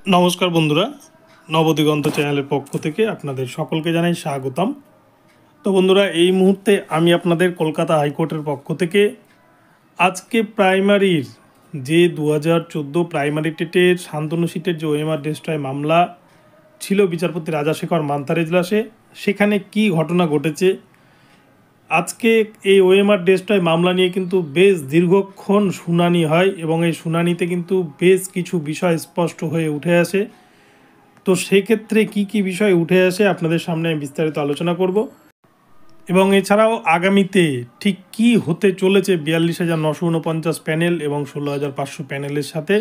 নমস্কার বন্ধুরা, নবদিগন্ত চ্যানেলের পক্ষ থেকে আপনাদের সকলকে জানাই স্বাগতম। তো বন্ধুরা, এই মুহূর্তে আমি আপনাদের কলকাতা হাইকোর্টের পক্ষ থেকে আজকে প্রাইমারির যে 2014 প্রাইমারি টেটের শান্তনু সিটের যে ওএমআর ডেস্ট্রয় মামলা ছিল বিচারপতি রাজাশেখর মান্থার এজলাসে, সেখানে কি ঘটনা ঘটেছে। আজকে এই ওএমআর ডেস্ট্রয় মামলা নিয়ে কিন্তু বেশ দীর্ঘক্ষণ শুনানি হয় এবং এই শুনানিতে কিন্তু বেশ কিছু বিষয় স্পষ্ট হয়ে উঠে আসে। তো সেক্ষেত্রে কি কি বিষয় উঠে আসে আপনাদের সামনে বিস্তারিত আলোচনা করব এবং এছাড়াও আগামীতে ঠিক কি হতে চলেছে 42,949 প্যানেল এবং 16,500 প্যানেলের সাথে,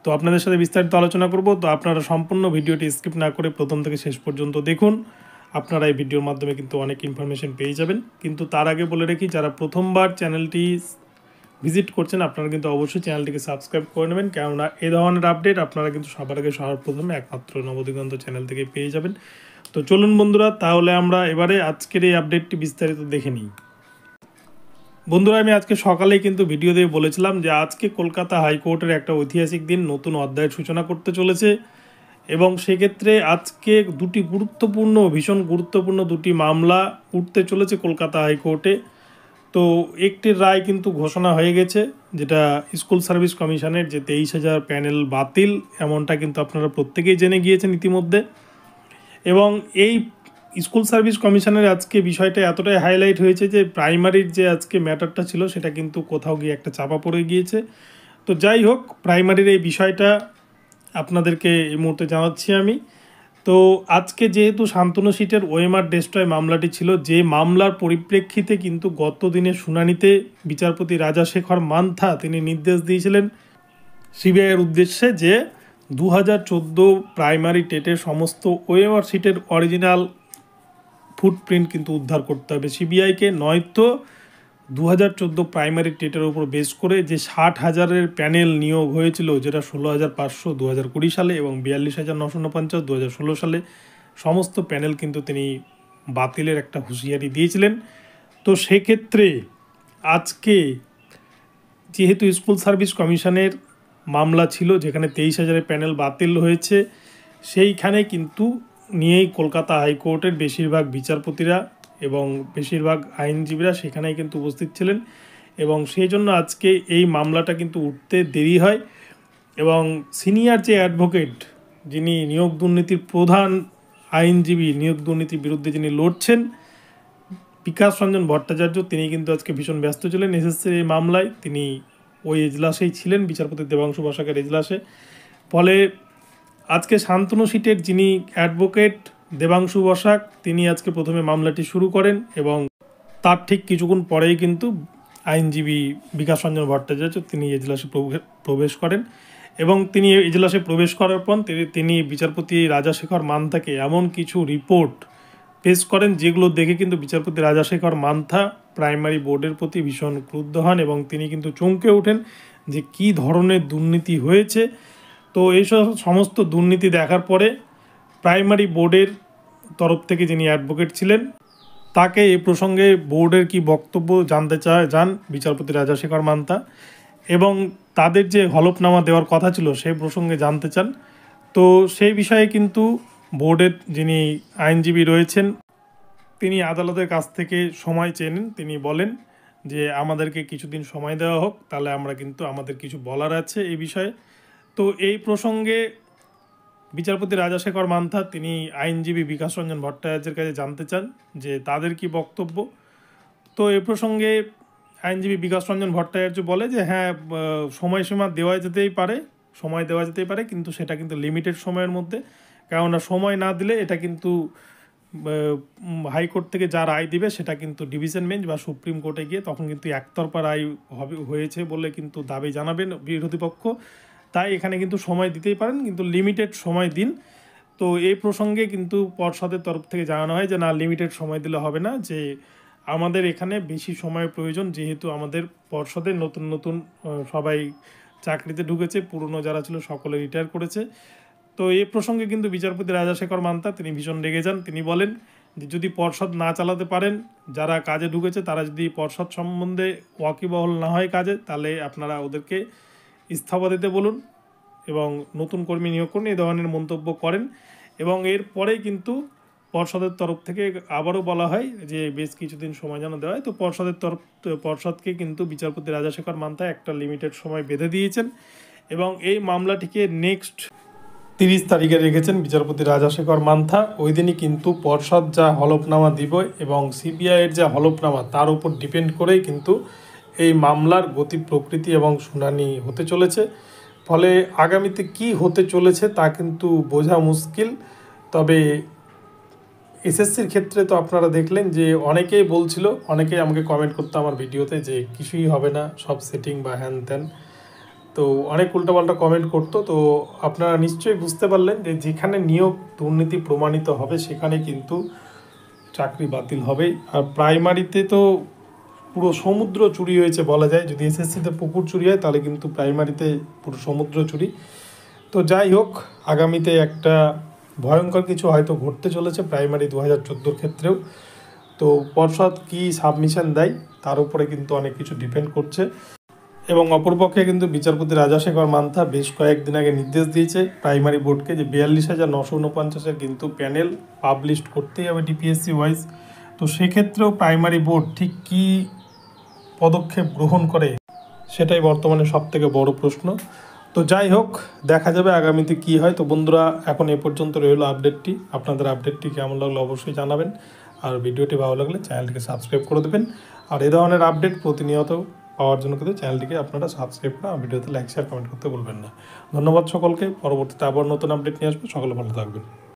তো আপনাদের সাথে বিস্তারিত আলোচনা করব। তো আপনারা সম্পূর্ণ ভিডিওটি স্কিপ না করে প্রথম থেকে শেষ পর্যন্ত দেখুন। আপনারা এই ভিডিওর মাধ্যমে কিন্তু অনেক ইনফরমেশন পেয়ে যাবেন। কিন্তু তার আগে বলে রাখি, যারা প্রথমবার চ্যানেলটি ভিজিট করছেন আপনারা কিন্তু অবশ্যই চ্যানেলটিকে সাবস্ক্রাইব করে নেবেন, কেননা এই ধরনের আপডেট আপনারা কিন্তু সবার আগে সবার প্রথমে একমাত্র নবদিগন্ত চ্যানেল থেকে পেয়ে যাবেন। তো চলুন বন্ধুরা, তাহলে আমরা এবারে আজকের এই আপডেটটি বিস্তারিত দেখে নিই। বন্ধুরা, আমি আজকে সকালেই কিন্তু ভিডিও দিয়ে বলেছিলাম যে আজকে কলকাতা হাইকোর্টের একটা ঐতিহাসিক দিন, নতুন অধ্যায়ের সূচনা করতে চলেছে এবং সেক্ষেত্রে আজকে দুটি ভীষণ গুরুত্বপূর্ণ দুটি মামলা উঠতে চলেছে কলকাতা হাইকোর্টে। তো একটি রায় কিন্তু ঘোষণা হয়ে গেছে, যেটা স্কুল সার্ভিস কমিশনের যে 23,000 প্যানেল বাতিল, এমনটা কিন্তু আপনারা প্রত্যেকেই জেনে গিয়েছেন ইতিমধ্যে। এবং এই স্কুল সার্ভিস কমিশনের আজকে বিষয়টা এতটাই হাইলাইট হয়েছে যে প্রাইমারির যে আজকে ম্যাটারটা ছিল সেটা কিন্তু কোথাও গিয়ে একটা চাপা পড়ে গিয়েছে। তো যাই হোক, প্রাইমারির এই বিষয়টা আপনাদেরকে এই মুহূর্তে জানাচ্ছি আমি। তো আজকে যেহেতু শান্তনু সিটের ওএমআর ডেস্ট্রয় মামলাটি ছিল, যে মামলার পরিপ্রেক্ষিতে কিন্তু গত দিনের শুনানিতে বিচারপতি রাজাশেখর মান্থা তিনি নির্দেশ দিয়েছিলেন সিবিআইয়ের উদ্দেশ্যে যে 2014 প্রাইমারি টেটের সমস্ত ওএমআর সিটের অরিজিনাল ফুটপ্রিন্ট কিন্তু উদ্ধার করতে হবে সিবিআইকে, নয়তো 2014 প্রাইমারি টেটের উপর বেস করে যে 60,000-এর প্যানেল নিয়োগ হয়েছিল, যেটা 16,500 2020 সালে এবং 42,949 2016 সালে, সমস্ত প্যানেল কিন্তু তিনি বাতিলের একটা হুঁশিয়ারি দিয়েছিলেন। তো সেক্ষেত্রে আজকে যেহেতু স্কুল সার্ভিস কমিশনের মামলা ছিল যেখানে 23,000-এর প্যানেল বাতিল হয়েছে, সেইখানে কিন্তু নিয়েই কলকাতা হাইকোর্টের বেশিরভাগ বিচারপতিরা এবং বেশিরভাগ আইনজীবীরা সেখানেই কিন্তু উপস্থিত ছিলেন এবং সেই জন্য আজকে এই মামলাটা কিন্তু উঠতে দেরি হয়। এবং সিনিয়র যে অ্যাডভোকেট, যিনি নিয়োগ দুর্নীতির প্রধান আইনজীবী, নিয়োগ দুর্নীতির বিরুদ্ধে যিনি লড়ছেন, বিকাশ রঞ্জন ভট্টাচার্য, তিনি কিন্তু আজকে ভীষণ ব্যস্ত ছিলেন এসএসসির এই মামলায়। তিনি ওই এজলাসেই ছিলেন, বিচারপতি দেবাংশু বসাকের এজলাসে। ফলে আজকে শান্তনু সিটের যিনি অ্যাডভোকেট দেবাংশু বসাক, তিনি আজকে প্রথমে মামলাটি শুরু করেন এবং তার ঠিক কিছুক্ষণ পরেই কিন্তু আইনজীবী বিকাশ রঞ্জন ভট্টাচার্য তিনি এজলাসে প্রবেশ করেন এবং তিনি এজলাসে প্রবেশ করার পর তিনি বিচারপতি রাজাশেখর মান্থাকে এমন কিছু রিপোর্ট পেশ করেন যেগুলো দেখে কিন্তু বিচারপতি রাজাশেখর মান্থা প্রাইমারি বোর্ডের প্রতি ভীষণ ক্রুদ্ধ হন এবং তিনি কিন্তু চমকে ওঠেন যে কী ধরনের দুর্নীতি হয়েছে। তো এইসব সমস্ত দুর্নীতি দেখার পরে প্রাইমারি বোর্ডের তরফ থেকে যিনি অ্যাডভোকেট ছিলেন, তাকে এই প্রসঙ্গে বোর্ডের কি বক্তব্য জানতে যান বিচারপতি রাজাশেখর মান্থা এবং তাদের যে হলফনামা দেওয়ার কথা ছিল সেই প্রসঙ্গে জানতে চান। তো সেই বিষয়ে কিন্তু বোর্ডের যিনি আইনজীবী রয়েছেন তিনি আদালতের কাছ থেকে সময় চেয়ে নেন। তিনি বলেন যে আমাদেরকে কিছুদিন সময় দেওয়া হোক, তাহলে আমরা কিন্তু আমাদের কিছু বলার আছে এই বিষয়ে। তো এই প্রসঙ্গে বিচারপতি রাজাশেখর মান্থা তিনি আইনজীবী বিকাশ রঞ্জন ভট্টাচার্যের কাছে জানতে চান যে তাদের কি বক্তব্য। তো এ প্রসঙ্গে আইনজীবী বিকাশ রঞ্জন ভট্টাচার্য বলে যে হ্যাঁ, সময়সীমা সময় দেওয়া যেতেই পারে, কিন্তু সেটা কিন্তু লিমিটেড সময়ের মধ্যে, কেননা সময় না দিলে এটা কিন্তু হাইকোর্ট থেকে যা রায় দিবে সেটা কিন্তু ডিভিশন বেঞ্চ বা সুপ্রিম কোর্টে গিয়ে তখন কিন্তু একতরফা রায় হয়েছে বলে কিন্তু দাবি জানাবেন বিরোধী পক্ষ। তাই এখানে কিন্তু সময় দিতেই পারেন, কিন্তু লিমিটেড সময় দিন। তো এই প্রসঙ্গে কিন্তু পর্ষদের তরফ থেকে জানানো হয় যে না, লিমিটেড সময় দিলে হবে না, যে আমাদের এখানে বেশি সময়ের প্রয়োজন, যেহেতু আমাদের পর্ষদের নতুন নতুন সবাই চাকরিতে ঢুকেছে, পুরনো যারা ছিল সকলে রিটায়ার করেছে। তো এই প্রসঙ্গে কিন্তু বিচারপতি রাজাশেখর মান্থা তিনি ভীষণ রেগে যান। তিনি বলেন যে যদি পর্ষদ না চালাতে পারেন, যারা কাজে ঢুকেছে তারা যদি পর্ষদ সম্বন্ধে ওয়াকিবহল না হয় কাজে, তাহলে আপনারা ওদেরকে ইস্তফা দিতে বলুন এবং নতুন কর্মী নিয়োগ করুন, এই ধরনের মন্তব্য করেন। এবং এরপরেই কিন্তু পর্ষদের তরফ থেকে আবারও বলা হয় যে বেশ কিছুদিন সময় যেন দেওয়া হয়। তো পর্ষদকে কিন্তু বিচারপতি রাজাশেখর মান্থা একটা লিমিটেড সময় বেঁধে দিয়েছেন এবং এই মামলাটিকে নেক্সট 30 তারিখে রেখেছেন বিচারপতি রাজাশেখর মান্থা। ওই দিনই কিন্তু পর্ষদ যা হলফনামা দিবে এবং সিবিআইয়ের যা হলফনামা তার উপর ডিপেন্ড করেই কিন্তু এই মামলার গতি প্রকৃতি এবং শুনানি হতে চলেছে। ফলে আগামীতে কি হতে চলেছে তা কিন্তু বোঝা মুশকিল। তবে এসএসসির ক্ষেত্রে তো আপনারা দেখলেন যে অনেকেই বলছিল, অনেকেই আমাকে কমেন্ট করতো আমার ভিডিওতে যে কিছুই হবে না, সব সেটিং বা হ্যান ত্যান, তো অনেক উল্টাপাল্টা কমেন্ট করতো। তো আপনারা নিশ্চয়ই বুঝতে পারলেন যে যেখানে নিয়োগ দুর্নীতি প্রমাণিত হবে সেখানে কিন্তু চাকরি বাতিল হবেই। আর প্রাইমারিতে তো পুরো সমুদ্র চুরি হয়েছে বলা যায়। যদি এসএসসিতে পুকুর চুরি হয় তাহলে কিন্তু প্রাইমারিতে পুরো সমুদ্র চুরি। তো যাই হোক, আগামীতে একটা ভয়ঙ্কর কিছু হয়তো ঘটতে চলেছে প্রাইমারি 2014 ক্ষেত্রেও। তো পর্ষদ কি সাবমিশন দেয় তার উপরে কিন্তু অনেক কিছু ডিপেন্ড করছে। এবং অপরপক্ষে কিন্তু বিচারপতি রাজাশেখর মান্থা বেশ কয়েকদিন আগে নির্দেশ দিয়েছে প্রাইমারি বোর্ডকে যে 42,949-এর কিন্তু প্যানেল পাবলিশ করতেই হবে ডিপিএসসি ওয়াইজ। তো সেক্ষেত্রেও প্রাইমারি বোর্ড ঠিক কী পদক্ষেপ গ্রহণ করে সেটাই বর্তমানে সবথেকে বড় প্রশ্ন। তো যাই হোক, দেখা যাবে আগামীতে কি হয়। তো বন্ধুরা, এখন এ পর্যন্ত রইল আপডেটটি। আপনাদের আপডেটটি কেমন লাগলো অবশ্যই জানাবেন। আর ভিডিওটি ভালো লাগলে চ্যানেলটিকে সাবস্ক্রাইব করে দেবেন। আর এই ধরনের আপডেট প্রতিনিয়ত পাওয়ার জন্য কিন্তু চ্যানেলটিকে আপনারা সাবস্ক্রাইব করে ভিডিওতে লাইক শেয়ার কমেন্ট করতে ভুলবেন না। ধন্যবাদ সকলকে। পরবর্তীতে আবার নতুন আপডেট নিয়ে আসবো। সকলে ভালো থাকবেন।